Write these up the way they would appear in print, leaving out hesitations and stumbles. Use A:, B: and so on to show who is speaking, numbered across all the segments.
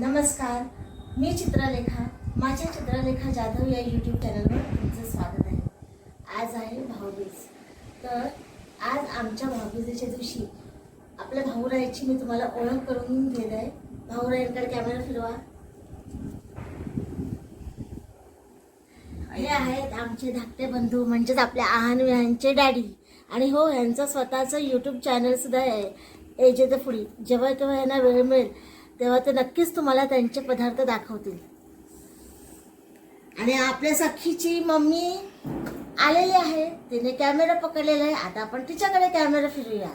A: नमस्कार, मी चित्रलेखा. माझ्या चित्रलेखा जाधव या यूट्यूब चॅनलवर तुमचं स्वागत आहे. आज आहे भाऊबीज. तर आज आमच्या भाऊबीजेच्या दिवशी आपल्या भाऊरायाची मी तुम्हाला ओळख करून देत आहे. भाऊरायांकडे कॅमेरा फिरवा. हे आहेत आमचे धाकटे बंधू, म्हणजेच आपल्या आहान विहानचे डॅडी. आणि हो, यांचं स्वतःचं यूट्यूब चॅनलसुद्धा आहे, एजे द फूडी. जेव्हा केव्हा यांना वेळ मिळेल तेव्हा ते नक्कीच तुम्हाला त्यांचे पदार्थ दाखवतील. आणि आपल्या सखीची मम्मी आलेली आहे, तिने कॅमेरा पकडलेला आहे. आता आपण तिच्याकडे कॅमेरा फिरूया.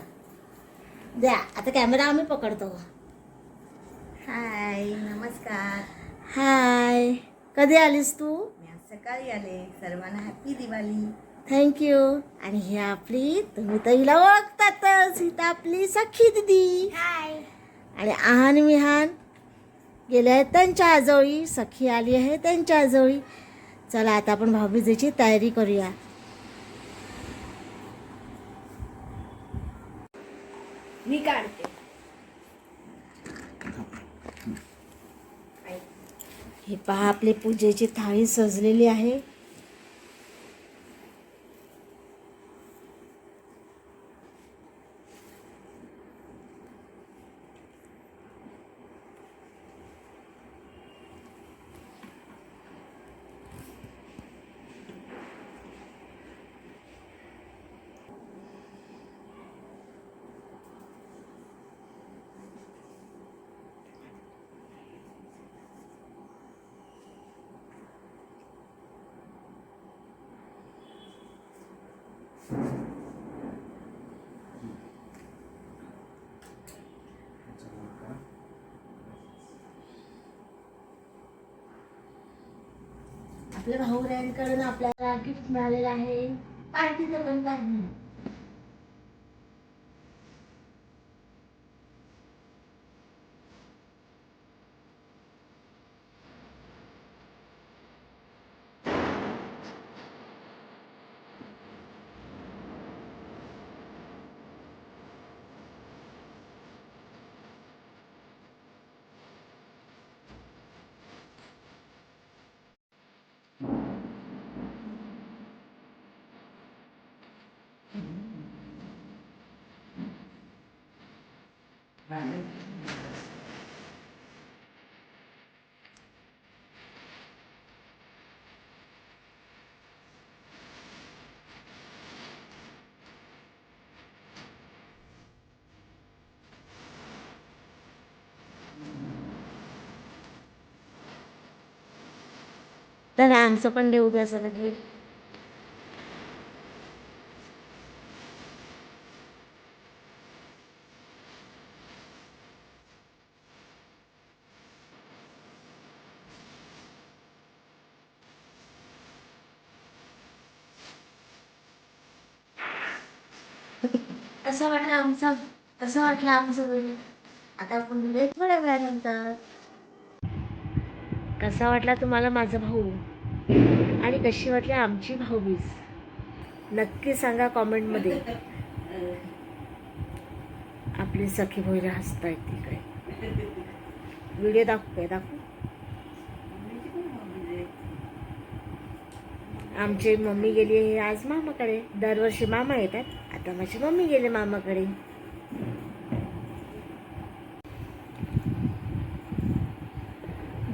A: द्या, आता कॅमेरा आम्ही पकडतो.
B: हाय, नमस्कार.
A: हाय, कधी आलीस तू?
B: मी आज सकाळी आले. सर्वांना हॅपी दिवाळी.
A: थँक्यू. आणि ही आपली, तुम्ही तर हिला ओळखतातच, ही तर आपली सखी दिदी.
B: हाय.
A: आणि आहान विहान गेले आहेत त्यांच्या आजोळी, सखी आली आहे त्यांच्या आजोळी. चला आता आपण भाऊबीजेची तयारी करूया.
B: मी काढते.
A: हे पहा, आपली पूजेची थाळी सजलेली आहे. आपल्या भाऊरायांकडून आपल्याला गिफ्ट मिळालेलं आहे. पार्टीचं बंद आहे. तर आमचं पण देऊ द्या सर. कसं वाटलं आमचं आता आपण थोड्या वेळानंतर. कसा वाटला तुम्हाला माझा भाऊ आणि कशी वाटली आमची भाऊबीज, नक्की सांगा कॉमेंटमध्ये. आपली सखी भोईर हसतायत तिकडे. व्हिडिओ दाखवू. आमची मम्मी गेली आहे आज मामाकडे. दरवर्षी मामा येतात, आता माझी मम्मी गेली मामाकडे.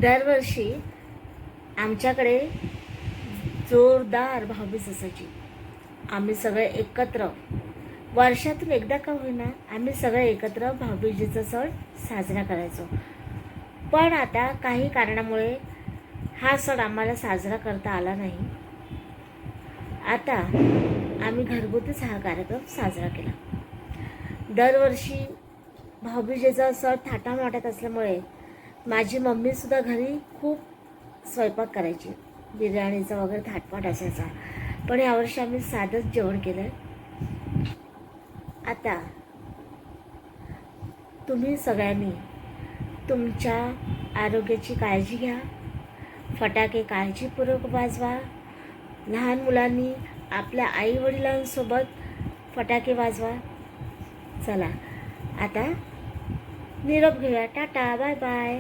A: दरवर्षी आमच्याकडे जोरदार भाऊबीज असायची. आम्ही सगळे एकत्र, वर्षातून एकदा का होईना, आम्ही सगळे एकत्र भाऊबीजेचा सण साजरा करायचो. पण आता काही कारणामुळे हा सण आम्हाला साजरा करता आला नाही. आता आम्ही घरगुतीच हा कार्यक्रम साजरा केला. दरवर्षी भाऊबीजेचा सण थाटामाटात असल्यामुळे माझी मम्मीसुद्धा घरी खूप स्वयंपाक करायची. बिर्याणीचा वगैरे थाटमाट असायचा. पण यावर्षी आम्ही साधंच जेवण केलं. आता तुम्ही सगळ्यांनी तुमच्या आरोग्याची काळजी घ्या. फटाके काळजीपूर्वक वाजवा. लहान मुलांनी आपल्या आईवडिलांसोबत फटाके वाजवा. चला आता निरोप घेऊया. Tata, bye bye.